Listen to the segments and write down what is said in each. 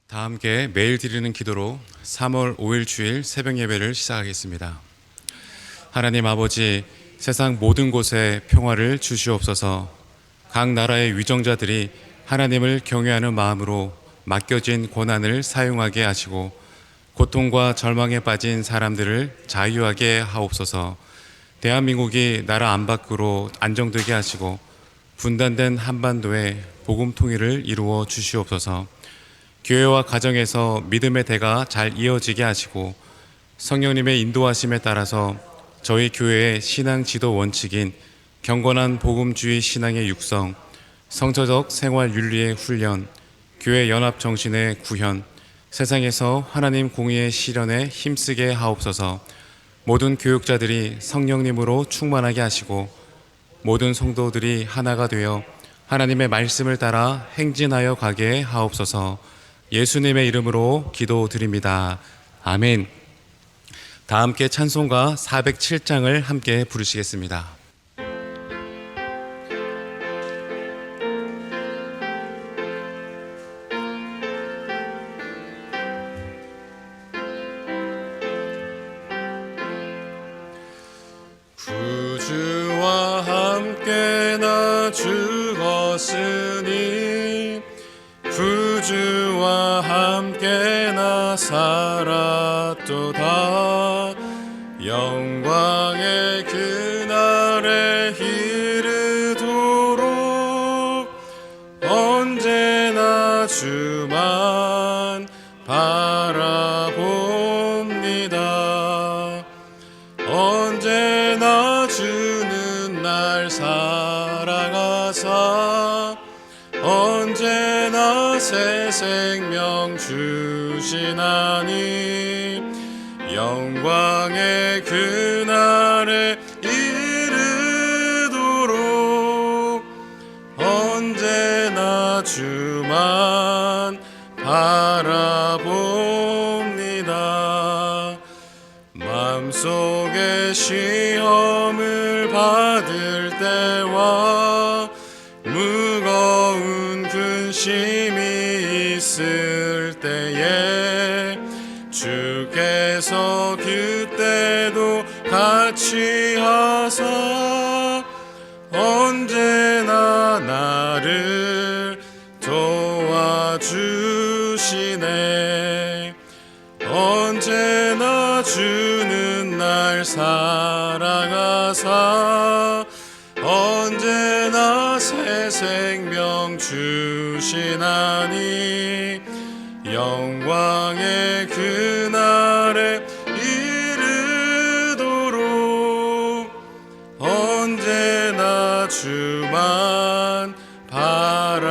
다 함께 매일 드리는 기도로 3월 5일 주일 새벽 예배를 시작하겠습니다. 하나님 아버지, 세상 모든 곳에 평화를 주시옵소서. 각 나라의 위정자들이 하나님을 경외하는 마음으로 맡겨진 고난을 사용하게 하시고 고통과 절망에 빠진 사람들을 자유하게 하옵소서. 대한민국이 나라 안팎으로 안정되게 하시고 분단된 한반도에 복음 통일을 이루어 주시옵소서. 교회와 가정에서 믿음의 대가 잘 이어지게 하시고 성령님의 인도하심에 따라서 저희 교회의 신앙 지도 원칙인 경건한 복음주의 신앙의 육성, 성서적 생활 윤리의 훈련, 교회 연합 정신의 구현, 세상에서 하나님 공의의 실현에 힘쓰게 하옵소서. 모든 교육자들이 성령님으로 충만하게 하시고 모든 성도들이 하나가 되어 하나님의 말씀을 따라 행진하여 가게 하옵소서. 예수님의 이름으로 기도드립니다. 아멘. 다 함께 찬송가 407장을 함께 부르시겠습니다. 구주와 함께 나 죽었으니 구주와 함께 나 살았도다. 영광의 그날에 이르도록 언제나 주만 바라봅니다. 언제나 주는 날 사랑하사 언제나 새 생명 주시나니 영광의 그날에 이르도록 언제나 주만 바라봅니다. 마음속에 시험을 받을 때와 무거운 근심이 있을 때에 주께서 그때도 같이 하사 언제나 나를 도와주시네. 언제나 주는 날 사랑하사 언제나 새 생명 주시나니 영광의 그날에 이르도록 언제나 주만 바라봅니다.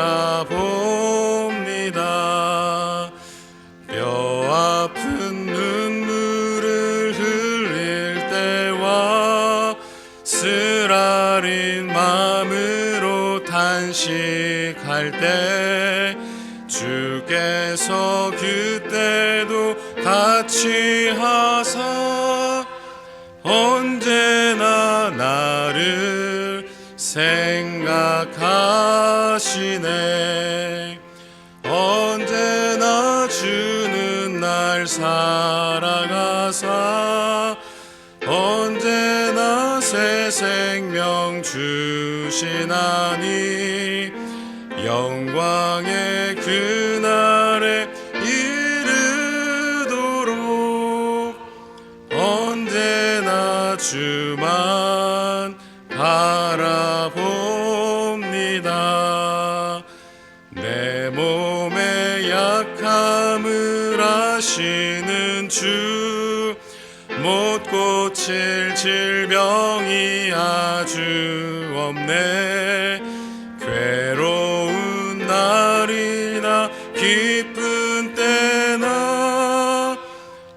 뼈 아픈 눈물을 흘릴 때와 쓰라린 마음으로 탄식할 때 주께서 그때도 같이 하사 언제나 나를 생각하시네. 언제나 주는 날 사랑하사 언제나 새 생명 주시나니 영광의 그날에 이르도록 언제나 주만 바라봅니다. 내 몸의 약함을 아시는 주 못 고칠 질병이 아주 없네. 괴로운 날이나 기쁜 때나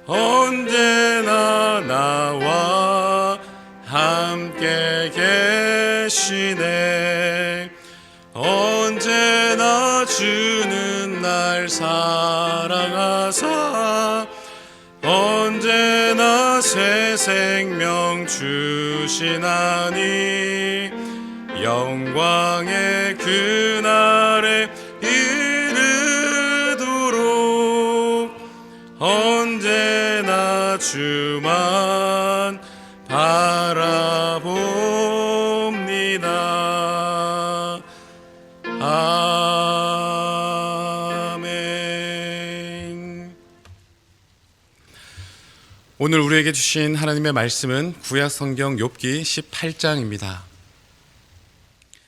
언제나 나와 함께 계시네. 언제나 주는 날 사랑하사 언제나 새 생명 주시나니 영광의 그날에 이르도록 주만 바라봅니다. 아멘. 오늘 우리에게 주신 하나님의 말씀은 구약 성경 욥기 18장입니다.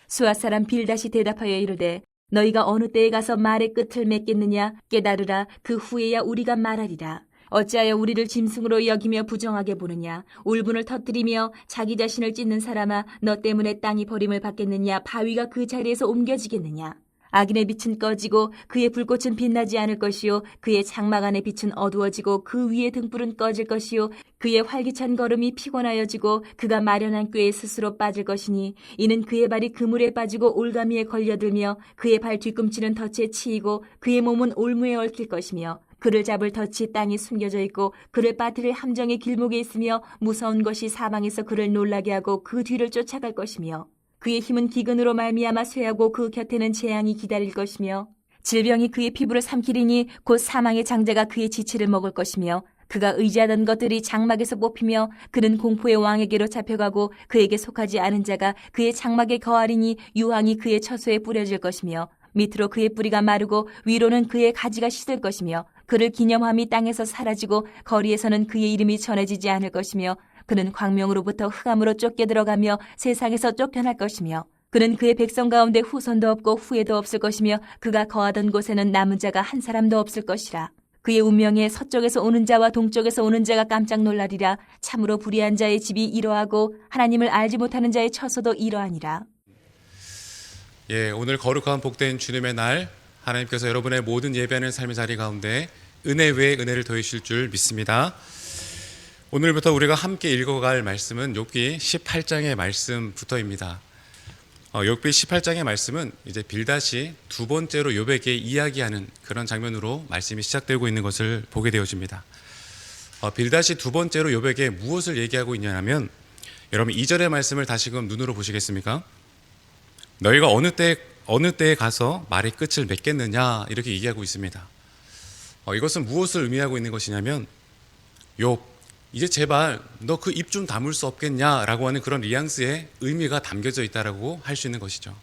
수아 사람 빌닷이 대답하여 이르되 너희가 어느 때에 가서 말의 끝을 맺겠느냐 깨달으라. 그 후에야 우리가 말하리라. 어찌하여 우리를 짐승으로 여기며 부정하게 보느냐. 울분을 터뜨리며 자기 자신을 찢는 사람아, 너 때문에 땅이 버림을 받겠느냐. 바위가 그 자리에서 옮겨지겠느냐. 악인의 빛은 꺼지고 그의 불꽃은 빛나지 않을 것이요 그의 장막 안의 빛은 어두워지고 그 위의 등불은 꺼질 것이요 그의 활기찬 걸음이 피곤하여지고 그가 마련한 꾀에 스스로 빠질 것이니 이는 그의 발이 그물에 빠지고 올가미에 걸려들며 그의 발 뒤꿈치는 덫에 치이고 그의 몸은 올무에 얽힐 것이며 그를 잡을 덫이 땅에 숨겨져 있고 그를 빠뜨릴 함정의 길목에 있으며 무서운 것이 사방에서 그를 놀라게 하고 그 뒤를 쫓아갈 것이며 그의 힘은 기근으로 말미암아 쇠하고 그 곁에는 재앙이 기다릴 것이며 질병이 그의 피부를 삼키리니 곧 사망의 장자가 그의 지체를 먹을 것이며 그가 의지하던 것들이 장막에서 뽑히며 그는 공포의 왕에게로 잡혀가고 그에게 속하지 않은 자가 그의 장막에 거하리니 유황이 그의 처소에 뿌려질 것이며 밑으로 그의 뿌리가 마르고 위로는 그의 가지가 씻을 것이며 그를 기념함이 땅에서 사라지고 거리에서는 그의 이름이 전해지지 않을 것이며 그는 광명으로부터 흑암으로 쫓겨 들어가며 세상에서 쫓겨날 것이며 그는 그의 백성 가운데 후손도 없고 후예도 없을 것이며 그가 거하던 곳에는 남은 자가 한 사람도 없을 것이라. 그의 운명에 서쪽에서 오는 자와 동쪽에서 오는 자가 깜짝 놀라리라. 참으로 불의한 자의 집이 이러하고 하나님을 알지 못하는 자의 처소도 이러하니라. 오늘 거룩한 복된 주님의 날, 하나님께서 여러분의 모든 예배하는 삶의 자리 가운데 은혜 외에 은혜를 더해주실 줄 믿습니다. 오늘부터 우리가 함께 읽어갈 말씀은 욥기 18장의 말씀부터입니다. 욥기 18장의 말씀은 이제 빌닷이 두 번째로 욥에게 이야기하는 그런 장면으로 말씀이 시작되고 있는 것을 보게 되어집니다. 빌닷이 두 번째로 욥에게 무엇을 얘기하고 있냐면, 여러분 2절의 말씀을 다시금 눈으로 보시겠습니까? 너희가 어느 때에 가서 말의 끝을 맺겠느냐, 이렇게 얘기하고 있습니다. 이것은 무엇을 의미하고 있는 것이냐면, 욥, 이제 제발 너 그 입 좀 다물 수 없겠냐라고 하는 그런 뉘앙스의 의미가 담겨져 있다라고 할 수 있는 것이죠.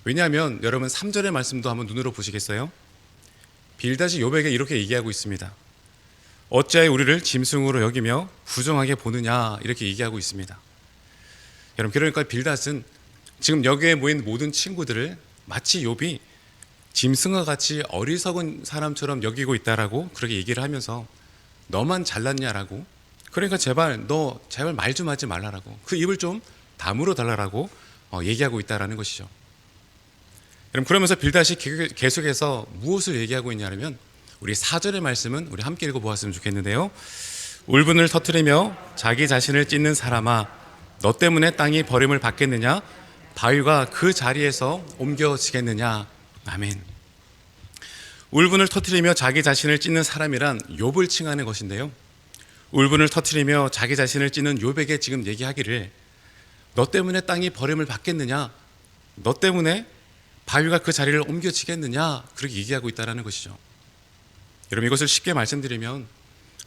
왜냐하면 여러분 3절의 말씀도 한번 눈으로 보시겠어요? 빌닷이 욥에게 이렇게 얘기하고 있습니다. 어찌하여 우리를 짐승으로 여기며 부정하게 보느냐, 이렇게 얘기하고 있습니다. 여러분, 그러니까 빌닷은 지금 여기에 모인 모든 친구들을 마치 욥이 짐승과 같이 어리석은 사람처럼 여기고 있다라고 그렇게 얘기를 하면서 너만 잘났냐라고, 그러니까 제발 말 좀 하지 말라라고, 그 입을 좀 다물어 달라라고 얘기하고 있다라는 것이죠. 여러분, 그러면서 빌닷이 계속해서 무엇을 얘기하고 있냐면, 우리 4절의 말씀은 우리 함께 읽어보았으면 좋겠는데요. 울분을 터뜨리며 자기 자신을 찢는 사람아, 너 때문에 땅이 버림을 받겠느냐, 바위가 그 자리에서 옮겨지겠느냐. 아멘. 울분을 터뜨리며 자기 자신을 찢는 사람이란 욥을 칭하는 것인데요, 울분을 터뜨리며 자기 자신을 찢는 욥에게 지금 얘기하기를, 너 때문에 땅이 버림을 받겠느냐, 너 때문에 바위가 그 자리를 옮겨지겠느냐, 그렇게 얘기하고 있다는 것이죠. 여러분, 이것을 쉽게 말씀드리면,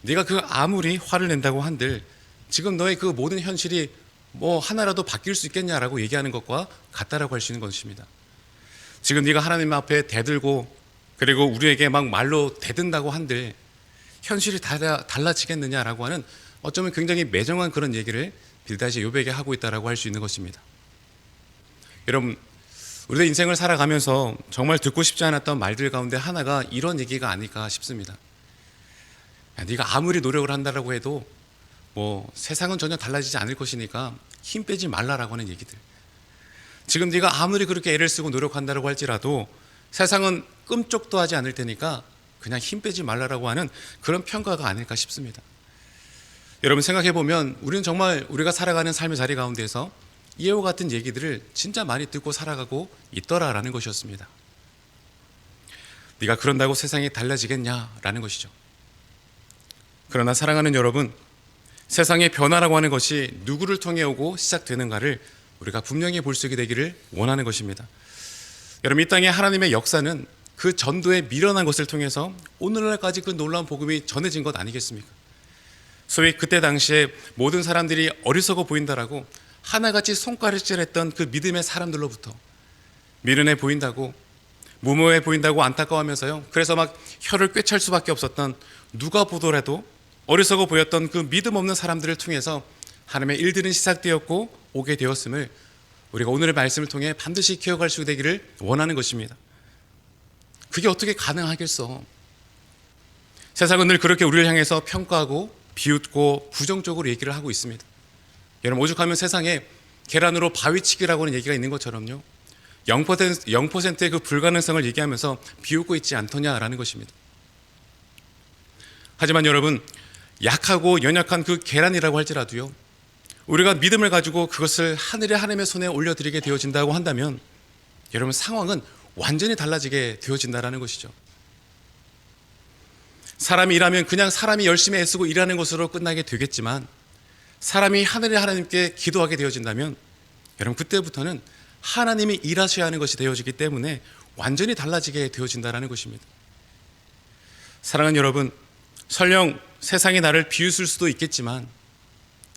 네가 그 아무리 화를 낸다고 한들 지금 너의 그 모든 현실이 뭐 하나라도 바뀔 수 있겠냐라고 얘기하는 것과 같다라고 할 수 있는 것입니다. 지금 네가 하나님 앞에 대들고 그리고 우리에게 막 말로 대든다고 한들 현실이 달라지겠느냐라고 하는 어쩌면 굉장히 매정한 그런 얘기를 빌닷이 욥에게 하고 있다라고 할 수 있는 것입니다. 여러분, 우리의 인생을 살아가면서 정말 듣고 싶지 않았던 말들 가운데 하나가 이런 얘기가 아닐까 싶습니다. 야, 네가 아무리 노력을 한다라고 해도 뭐 세상은 전혀 달라지지 않을 것이니까 힘 빼지 말라라고 하는 얘기들. 지금 네가 아무리 그렇게 애를 쓰고 노력한다라고 할지라도 세상은 끔찍도 하지 않을 테니까 그냥 힘 빼지 말라라고 하는 그런 평가가 아닐까 싶습니다. 여러분, 생각해보면 우리는 정말 우리가 살아가는 삶의 자리 가운데서 이와 같은 얘기들을 진짜 많이 듣고 살아가고 있더라라는 것이었습니다. 네가 그런다고 세상이 달라지겠냐라는 것이죠. 그러나 사랑하는 여러분, 세상의 변화라고 하는 것이 누구를 통해 오고 시작되는가를 우리가 분명히 볼 수 있게 되기를 원하는 것입니다. 여러분, 이 땅의 하나님의 역사는 그 전도에 미련한 것을 통해서 오늘날까지 그 놀라운 복음이 전해진 것 아니겠습니까? 소위 그때 당시에 모든 사람들이 어리석어 보인다라고 하나같이 손가락질했던 그 믿음의 사람들로부터 미련해 보인다고, 무모해 보인다고 안타까워하면서요, 그래서 막 혀를 꿰찰 수밖에 없었던, 누가 보더라도 어리석어 보였던 그 믿음 없는 사람들을 통해서 하나님의 일들은 시작되었고 오게 되었음을 우리가 오늘의 말씀을 통해 반드시 기억할 수 되기를 원하는 것입니다. 그게 어떻게 가능하겠어? 세상은 늘 그렇게 우리를 향해서 평가하고 비웃고 부정적으로 얘기를 하고 있습니다. 여러분, 오죽하면 세상에 계란으로 바위치기라고 하는 얘기가 있는 것처럼요, 0%의 그 불가능성을 얘기하면서 비웃고 있지 않더냐라는 것입니다. 하지만 여러분, 약하고 연약한 그 계란이라고 할지라도요, 우리가 믿음을 가지고 그것을 하나님의 손에 올려드리게 되어진다고 한다면 여러분, 상황은 완전히 달라지게 되어진다는 것이죠. 사람이 일하면 그냥 사람이 열심히 애쓰고 일하는 것으로 끝나게 되겠지만, 사람이 하나님께 기도하게 되어진다면 여러분, 그때부터는 하나님이 일하셔야 하는 것이 되어지기 때문에 완전히 달라지게 되어진다는 것입니다. 사랑하는 여러분, 설령 세상이 나를 비웃을 수도 있겠지만,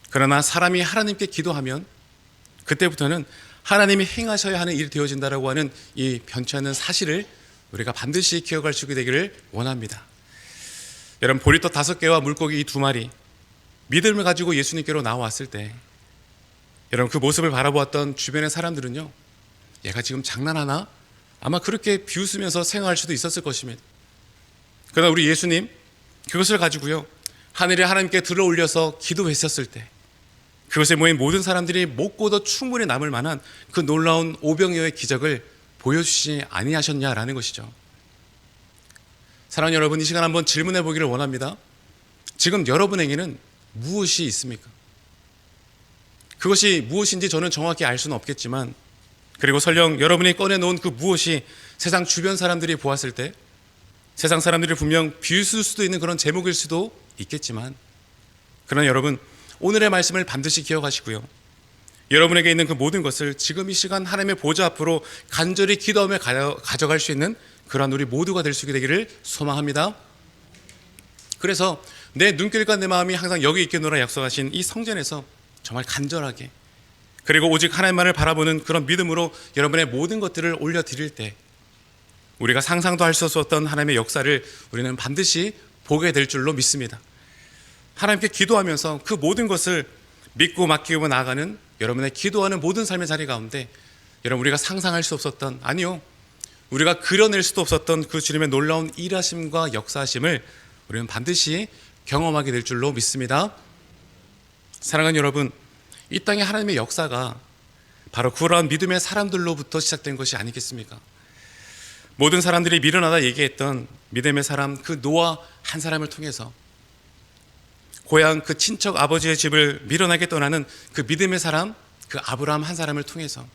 그러나 사람이 하나님께 기도하면 그때부터는 하나님이 행하셔야 하는 일이 되어진다라고 하는 이 변치 않는 사실을 우리가 반드시 기억할 수 있게 되기를 원합니다. 여러분, 보리떡 5개와 물고기 2마리, 믿음을 가지고 예수님께로 나왔을 때 여러분, 그 모습을 바라보았던 주변의 사람들은요, 얘가 지금 장난하나? 아마 그렇게 비웃으면서 생각할 수도 있었을 것입니다. 그러나 우리 예수님, 그것을 가지고요, 하늘에 하나님께 들어올려서 기도했었을 때 그것에 모인 모든 사람들이 먹고도 충분히 남을 만한 그 놀라운 오병이어의 기적을 보여주시지 아니하셨냐라는 것이죠. 사랑하는 여러분, 이 시간 한번 질문해 보기를 원합니다. 지금 여러분에게는 무엇이 있습니까? 그것이 무엇인지 저는 정확히 알 수는 없겠지만, 그리고 설령 여러분이 꺼내놓은 그 무엇이 세상 주변 사람들이 보았을 때 세상 사람들이 분명 비웃을 수도 있는 그런 제목일 수도 있겠지만, 그러나 여러분, 오늘의 말씀을 반드시 기억하시고요, 여러분에게 있는 그 모든 것을 지금 이 시간 하나님의 보좌 앞으로 간절히 기도하며 가져갈 수 있는 그러한 우리 모두가 될 수 있게 되기를 소망합니다. 그래서 내 눈길과 내 마음이 항상 여기 있겠노라 약속하신 이 성전에서 정말 간절하게, 그리고 오직 하나님만을 바라보는 그런 믿음으로 여러분의 모든 것들을 올려드릴 때 우리가 상상도 할 수 없었던 하나님의 역사를 우리는 반드시 보게 될 줄로 믿습니다. 하나님께 기도하면서 그 모든 것을 믿고 맡기고 나아가는 여러분의 기도하는 모든 삶의 자리 가운데 여러분, 우리가 상상할 수 없었던, 아니요, 우리가 그려낼 수도 없었던 그 주님의 놀라운 일하심과 역사하심을 우리는 반드시 경험하게 될 줄로 믿습니다. 사랑하는 여러분, 이 땅에 하나님의 역사가 바로 그러한 믿음의 사람들로부터 시작된 것이 아니겠습니까? 모든 사람들이 미련하다 얘기했던 믿음의 사람, 그 노아 한 사람을 통해서 고향 그 친척 아버지의 집을 미련하게 떠나는 그 믿음의 사람, 그 아브라함 한 사람을 통해서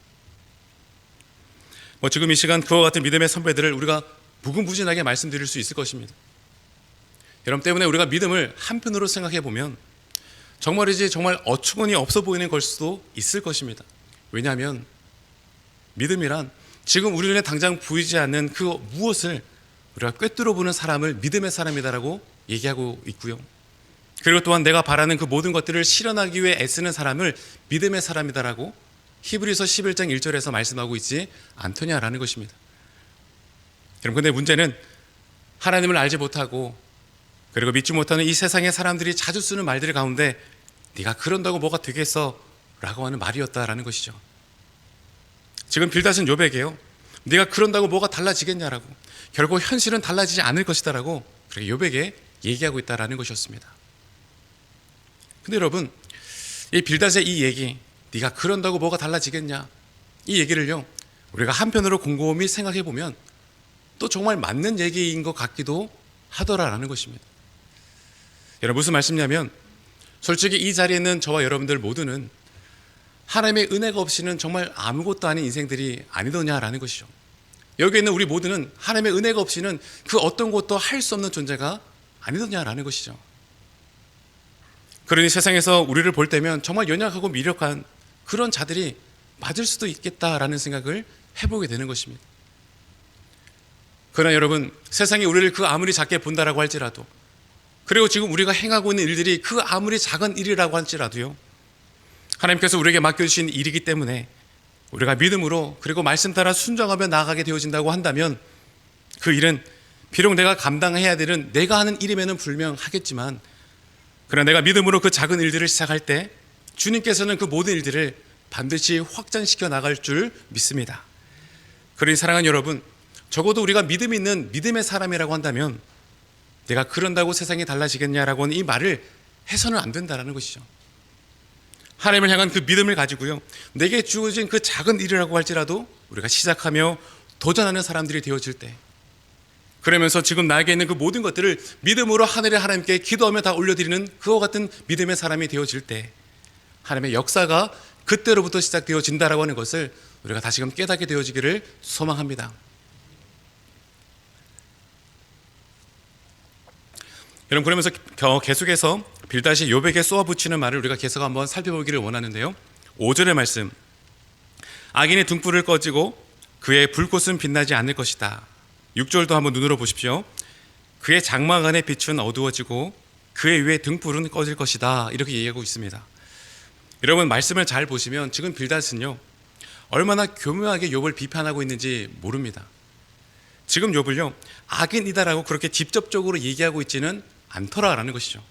지금 이 시간 그와 같은 믿음의 선배들을 우리가 무궁무진하게 말씀드릴 수 있을 것입니다. 여러분 때문에 우리가 믿음을 한편으로 생각해 보면 정말이지 정말 어처구니 없어 보이는 걸 수도 있을 것입니다. 왜냐하면 믿음이란 지금 우리 눈에 당장 보이지 않는 그 무엇을 우리가 꿰뚫어 보는 사람을 믿음의 사람이다라고 얘기하고 있고요, 그리고 또한 내가 바라는 그 모든 것들을 실현하기 위해 애쓰는 사람을 믿음의 사람이다라고 히브리서 11장 1절에서 말씀하고 있지 않더냐라는 것입니다. 여러분, 근데 문제는 하나님을 알지 못하고 그리고 믿지 못하는 이 세상의 사람들이 자주 쓰는 말들 가운데 네가 그런다고 뭐가 되겠어? 라고 하는 말이었다라는 것이죠. 지금 빌닷은 욥에게요, 네가 그런다고 뭐가 달라지겠냐라고, 결국 현실은 달라지지 않을 것이다라고 그렇게 욥에게 얘기하고 있다라는 것이었습니다. 근데 여러분, 이 빌닷의 이 얘기, 네가 그런다고 뭐가 달라지겠냐, 이 얘기를요, 우리가 한편으로 곰곰이 생각해 보면 또 정말 맞는 얘기인 것 같기도 하더라라는 것입니다. 여러분, 무슨 말씀이냐면 솔직히 이 자리에 있는 저와 여러분들 모두는 하나님의 은혜가 없이는 정말 아무것도 아닌 인생들이 아니더냐라는 것이죠. 여기 있는 우리 모두는 하나님의 은혜가 없이는 그 어떤 것도 할 수 없는 존재가 아니더냐라는 것이죠. 그러니 세상에서 우리를 볼 때면 정말 연약하고 미력한 그런 자들이 맞을 수도 있겠다라는 생각을 해보게 되는 것입니다. 그러나 여러분, 세상이 우리를 그 아무리 작게 본다라고 할지라도 그리고 지금 우리가 행하고 있는 일들이 그 아무리 작은 일이라고 할지라도요, 하나님께서 우리에게 맡겨주신 일이기 때문에 우리가 믿음으로 그리고 말씀 따라 순종하며 나아가게 되어진다고 한다면 그 일은 비록 내가 감당해야 되는 내가 하는 일임에는 불명하겠지만, 그러나 내가 믿음으로 그 작은 일들을 시작할 때 주님께서는 그 모든 일들을 반드시 확장시켜 나갈 줄 믿습니다. 그러니 사랑하는 여러분, 적어도 우리가 믿음 있는 믿음의 사람이라고 한다면 내가 그런다고 세상이 달라지겠냐라고 하는 이 말을 해서는 안 된다는 것이죠. 하나님을 향한 그 믿음을 가지고요, 내게 주어진 그 작은 일이라고 할지라도 우리가 시작하며 도전하는 사람들이 되어질 때, 그러면서 지금 나에게 있는 그 모든 것들을 믿음으로 하늘의 하나님께 기도하며 다 올려드리는 그와 같은 믿음의 사람이 되어질 때 하나님의 역사가 그때로부터 시작되어진다라고 하는 것을 우리가 다시금 깨닫게 되어지기를 소망합니다. 여러분, 그러면서 계속해서 빌닷이 욥에게 쏘아붙이는 말을 우리가 계속 한번 살펴보기를 원하는데요, 5절의 말씀, 악인의 등불을 꺼지고 그의 불꽃은 빛나지 않을 것이다. 6절도 한번 눈으로 보십시오. 그의 장막 안의 빛은 어두워지고 그의 위에 등불은 꺼질 것이다. 이렇게 얘기하고 있습니다. 여러분, 말씀을 잘 보시면 지금 빌닷은요, 얼마나 교묘하게 욥을 비판하고 있는지 모릅니다. 지금 욥을요, 악인이다라고 그렇게 직접적으로 얘기하고 있지는 않더라라는 것이죠.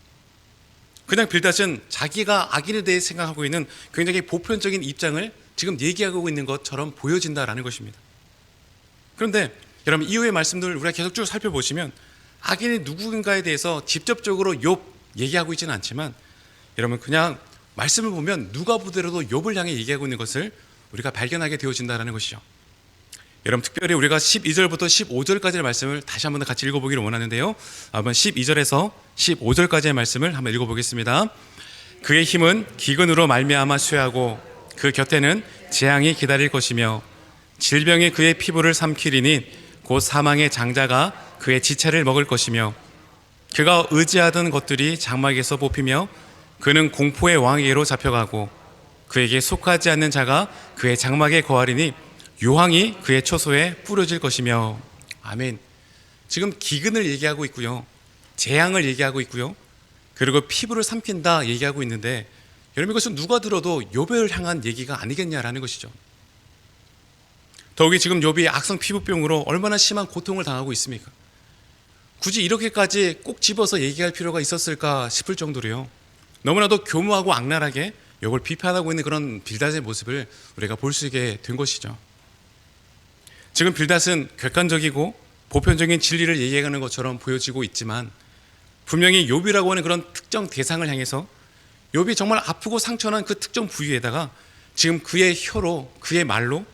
그냥 빌닷은 자기가 악인에 대해 생각하고 있는 굉장히 보편적인 입장을 지금 얘기하고 있는 것처럼 보여진다라는 것입니다. 그런데 여러분, 이후의 말씀들을 우리가 계속 쭉 살펴보시면 악인이 누구인가에 대해서 직접적으로 욥 얘기하고 있지는 않지만, 여러분 그냥 말씀을 보면 누가 보더라도 욥을 향해 얘기하고 있는 것을 우리가 발견하게 되어진다는 것이죠. 여러분, 특별히 우리가 12절부터 15절까지의 말씀을 다시 한번 같이 읽어보기를 원하는데요, 한번 12절에서 15절까지의 말씀을 한번 읽어보겠습니다. 그의 힘은 기근으로 말미암아 쇠하고 그 곁에는 재앙이 기다릴 것이며 질병이 그의 피부를 삼키리니 곧 사망의 장자가 그의 지체를 먹을 것이며 그가 의지하던 것들이 장막에서 뽑히며 그는 공포의 왕에게로 잡혀가고 그에게 속하지 않는 자가 그의 장막에 거하리니 유황이 그의 초소에 뿌려질 것이며. 아멘. 지금 기근을 얘기하고 있고요, 재앙을 얘기하고 있고요, 그리고 피부를 삼킨다 얘기하고 있는데, 여러분 이것은 누가 들어도 욥을 향한 얘기가 아니겠냐라는 것이죠. 더욱이 지금 욥이 악성 피부병으로 얼마나 심한 고통을 당하고 있습니까? 굳이 이렇게까지 꼭 집어서 얘기할 필요가 있었을까 싶을 정도로요, 너무나도 교묘하고 악랄하게 욥을 비판하고 있는 그런 빌닷의 모습을 우리가 볼 수 있게 된 것이죠. 지금 빌닷은 객관적이고 보편적인 진리를 얘기하는 것처럼 보여지고 있지만, 분명히 욥이라고 하는 그런 특정 대상을 향해서 욥이 정말 아프고 상처난 그 특정 부위에다가 지금 그의 혀로, 그의 말로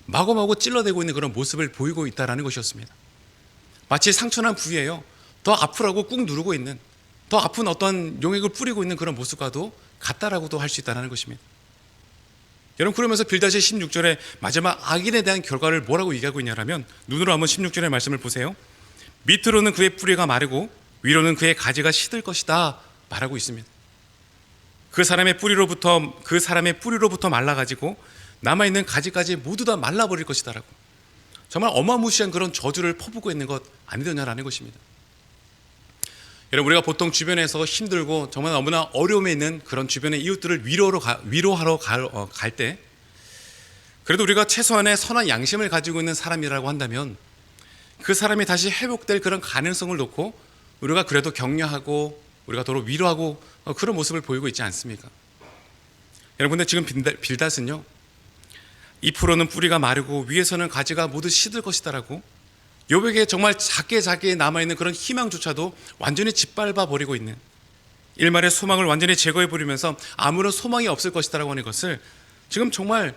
마구마구 찔러대고 있는 그런 모습을 보이고 있다는 것이었습니다. 마치 상처난 부위에요, 더 아프라고 꾹 누르고 있는, 더 아픈 어떤 용액을 뿌리고 있는 그런 모습과도 같다라고도 할 수 있다는 것입니다. 여러분, 그러면서 빌닷이 16절에 마지막 악인에 대한 결과를 뭐라고 얘기하고 있냐면, 눈으로 한번 16절의 말씀을 보세요. 밑으로는 그의 뿌리가 마르고 위로는 그의 가지가 시들 것이다 말하고 있습니다. 그 사람의 뿌리로부터 말라가지고 남아있는 가지까지 모두 다 말라버릴 것이다라고, 정말 어마무시한 그런 저주를 퍼붓고 있는 것 아니더냐라는 것입니다. 여러분, 우리가 보통 주변에서 힘들고 정말 너무나 어려움에 있는 그런 주변의 이웃들을 위로하러 갈 때, 그래도 우리가 최소한의 선한 양심을 가지고 있는 사람이라고 한다면 그 사람이 다시 회복될 그런 가능성을 놓고 우리가 그래도 격려하고 우리가 도로 위로하고 그런 모습을 보이고 있지 않습니까? 여러분, 근데 지금 빌닷은요, 잎으로는 뿌리가 마르고 위에서는 가지가 모두 시들 것이다라고 욥에게 정말 작게 남아있는 그런 희망조차도 완전히 짓밟아 버리고 있는, 일말의 소망을 완전히 제거해 버리면서 아무런 소망이 없을 것이다라고 하는 것을 지금 정말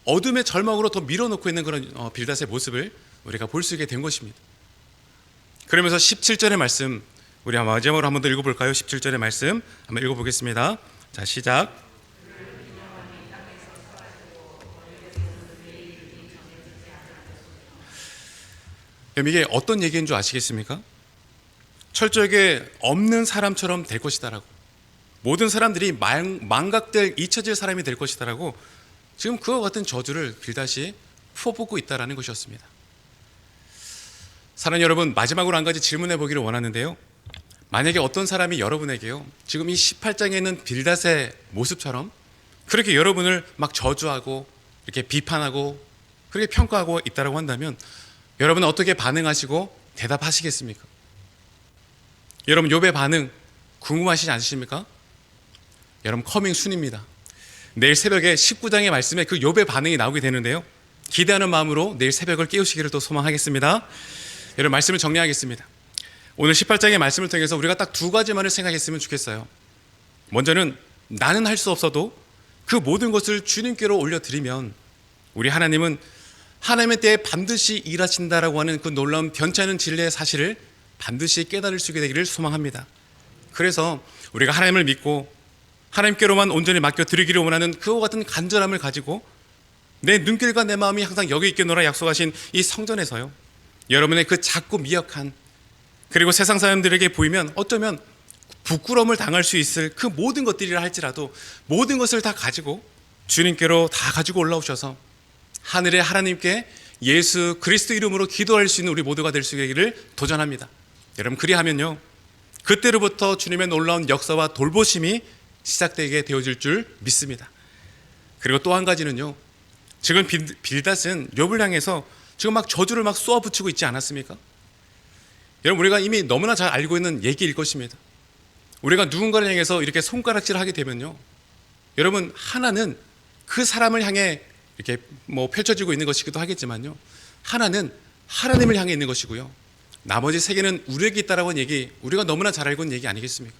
어둠의 절망으로 더 밀어놓고 있는 그런 빌닷의 모습을 우리가 볼 수 있게 된 것입니다. 그러면서 17절의 말씀, 우리 마지막으로 한번 더 읽어볼까요? 17절의 말씀 한번 읽어보겠습니다. 자, 시작. 이게 어떤 얘기인 줄 아시겠습니까? 철저하게 없는 사람처럼 될 것이다라고, 모든 사람들이 망각될, 잊혀질 사람이 될 것이다라고 지금 그와 같은 저주를 빌닷이 퍼붓고 있다라는 것이었습니다. 사랑하는 여러분, 마지막으로 한 가지 질문해 보기를 원하는데요, 만약에 어떤 사람이 여러분에게요, 지금 이 18장에 있는 빌닷의 모습처럼 그렇게 여러분을 막 저주하고 이렇게 비판하고 그렇게 평가하고 있다고 한다면 여러분은 어떻게 반응하시고 대답하시겠습니까? 여러분 욥의 반응 궁금하시지 않으십니까? 여러분 커밍 순입니다. 내일 새벽에 19장의 말씀에 그 욥의 반응이 나오게 되는데요, 기대하는 마음으로 내일 새벽을 깨우시기를 또 소망하겠습니다. 여러분 말씀을 정리하겠습니다. 오늘 18장의 말씀을 통해서 우리가 딱 두 가지만을 생각했으면 좋겠어요. 먼저는 나는 할 수 없어도 그 모든 것을 주님께로 올려드리면 우리 하나님은 하나님의 때에 반드시 일하신다라고 하는 그 놀라운 변치 않은 진리의 사실을 반드시 깨달을 수 있게 되기를 소망합니다. 그래서 우리가 하나님을 믿고 하나님께로만 온전히 맡겨드리기를 원하는 그와 같은 간절함을 가지고 내 눈길과 내 마음이 항상 여기 있겠노라 약속하신 이 성전에서요, 여러분의 그 작고 미약한, 그리고 세상 사람들에게 보이면 어쩌면 부끄러움을 당할 수 있을 그 모든 것들이라 할지라도 모든 것을 다 가지고 주님께로 다 가지고 올라오셔서 하늘의 하나님께 예수 그리스도 이름으로 기도할 수 있는 우리 모두가 될 수 있기를 도전합니다. 여러분 그리하면요, 그때로부터 주님의 놀라운 역사와 돌보심이 시작되게 되어질 줄 믿습니다. 그리고 또 한 가지는요, 지금 빌닷은 욥을 향해서 지금 막 저주를 막 쏘아붙이고 있지 않았습니까? 여러분 우리가 이미 너무나 잘 알고 있는 얘기일 것입니다. 우리가 누군가를 향해서 이렇게 손가락질을 하게 되면요, 여러분 하나는 그 사람을 향해 이렇게 뭐 펼쳐지고 있는 것이기도 하겠지만요, 하나는 하나님을 향해 있는 것이고요, 나머지 세 개는 우리에게 있다라고 하는 얘기, 우리가 너무나 잘 알고 있는 얘기 아니겠습니까?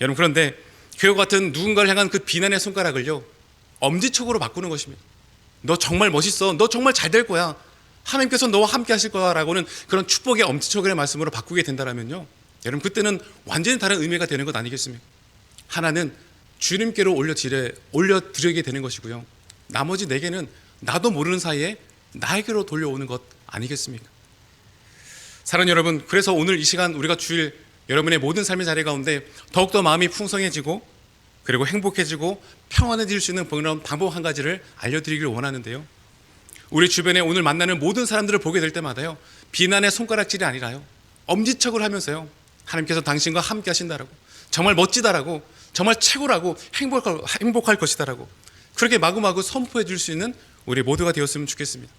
여러분 그런데 그와 같은 누군가를 향한 그 비난의 손가락을요, 엄지척으로 바꾸는 것입니다. 너 정말 멋있어, 너 정말 잘 될 거야, 하나님께서 너와 함께 하실 거야라고는 그런 축복의 엄지척의 말씀으로 바꾸게 된다면요, 여러분 그때는 완전히 다른 의미가 되는 것 아니겠습니까? 하나는 주님께로 올려드리게 되는 것이고요, 나머지 네 개는 나도 모르는 사이에 나에게로 돌려오는 것 아니겠습니까? 사랑하는 여러분, 그래서 오늘 이 시간 우리가 주일 여러분의 모든 삶의 자리 가운데 더욱더 마음이 풍성해지고 그리고 행복해지고 평안해질 수 있는 방법 한 가지를 알려드리기를 원하는데요, 우리 주변에 오늘 만나는 모든 사람들을 보게 될 때마다요, 비난의 손가락질이 아니라요, 엄지척을 하면서요, 하나님께서 당신과 함께 하신다라고, 정말 멋지다라고, 정말 최고라고, 행복할 것이다라고 그렇게 마구마구 선포해 줄 수 있는 우리 모두가 되었으면 좋겠습니다.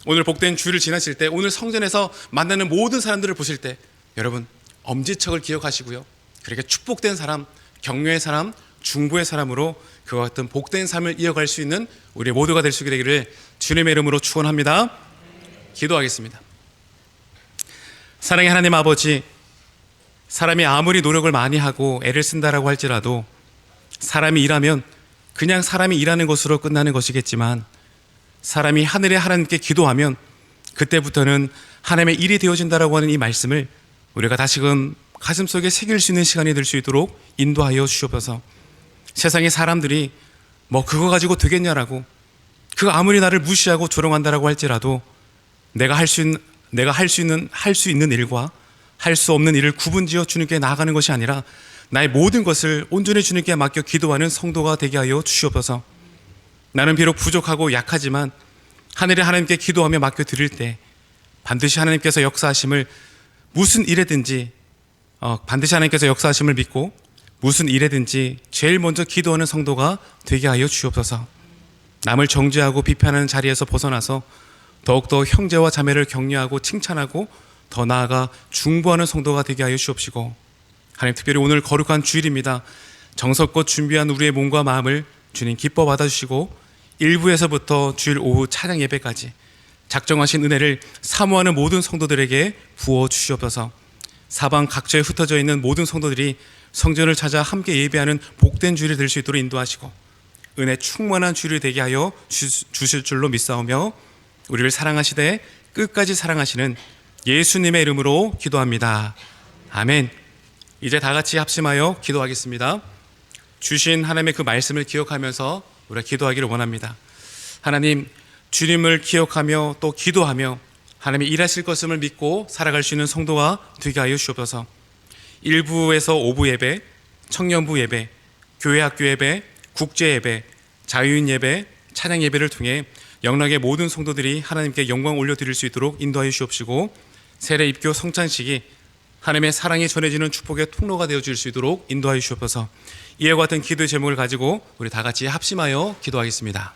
오늘 복된 주일을 지나실 때, 오늘 성전에서 만나는 모든 사람들을 보실 때 여러분 엄지척을 기억하시고요, 그렇게 축복된 사람, 격려의 사람, 중보의 사람으로 그와 같은 복된 삶을 이어갈 수 있는 우리 모두가 될 수 있게 되기를 주님의 이름으로 축원합니다. 기도하겠습니다. 사랑의 하나님 아버지, 사람이 아무리 노력을 많이 하고 애를 쓴다라고 할지라도 사람이 일하면 그냥 사람이 일하는 것으로 끝나는 것이겠지만, 사람이 하늘의 하나님께 기도하면 그때부터는 하나님의 일이 되어진다라고 하는 이 말씀을 우리가 다시금 가슴속에 새길 수 있는 시간이 될 수 있도록 인도하여 주시옵소서. 세상의 사람들이 뭐 그거 가지고 되겠냐라고, 그 아무리 나를 무시하고 조롱한다라고 할지라도 내가 할 수 있는 일과 할 수 없는 일을 구분지어 주님께 나아가는 것이 아니라 나의 모든 것을 온전히 주님께 맡겨 기도하는 성도가 되게 하여 주시옵소서. 나는 비록 부족하고 약하지만 하늘의 하나님께 기도하며 맡겨 드릴 때 반드시 하나님께서 역사하심을 무슨 일에든지 반드시 하나님께서 역사하심을 믿고 무슨 일에든지 제일 먼저 기도하는 성도가 되게 하여 주옵소서. 남을 정죄하고 비판하는 자리에서 벗어나서 더욱더 형제와 자매를 격려하고 칭찬하고 더 나아가 중보하는 성도가 되게 하여 주옵시고, 하나님 특별히 오늘 거룩한 주일입니다. 정성껏 준비한 우리의 몸과 마음을 주님 기뻐 받아주시고 1부에서부터 주일 오후 찬양 예배까지 작정하신 은혜를 사모하는 모든 성도들에게 부어 주시옵소서. 사방 각처에 흩어져 있는 모든 성도들이 성전을 찾아 함께 예배하는 복된 주일이 될 수 있도록 인도하시고 은혜 충만한 주일이 되게 하여 주실 줄로 믿사오며 우리를 사랑하시되 끝까지 사랑하시는 예수님의 이름으로 기도합니다. 아멘. 이제 다 같이 합심하여 기도하겠습니다. 주신 하나님의 그 말씀을 기억하면서 우리가 기도하기를 원합니다. 하나님, 주님을 기억하며 또 기도하며 하나님이 일하실 것임을 믿고 살아갈 수 있는 성도가 되게 하여 주옵소서. 1부에서 5부 예배, 청년부 예배, 교회 학교 예배, 국제 예배, 자유인 예배, 찬양 예배를 통해 영락의 모든 성도들이 하나님께 영광 올려드릴 수 있도록 인도하여 주옵시고, 세례 입교 성찬식이 하나님의 사랑이 전해지는 축복의 통로가 되어 줄 수 있도록 인도하여 주시옵소서. 이와 같은 기도의 제목을 가지고 우리 다 같이 합심하여 기도하겠습니다.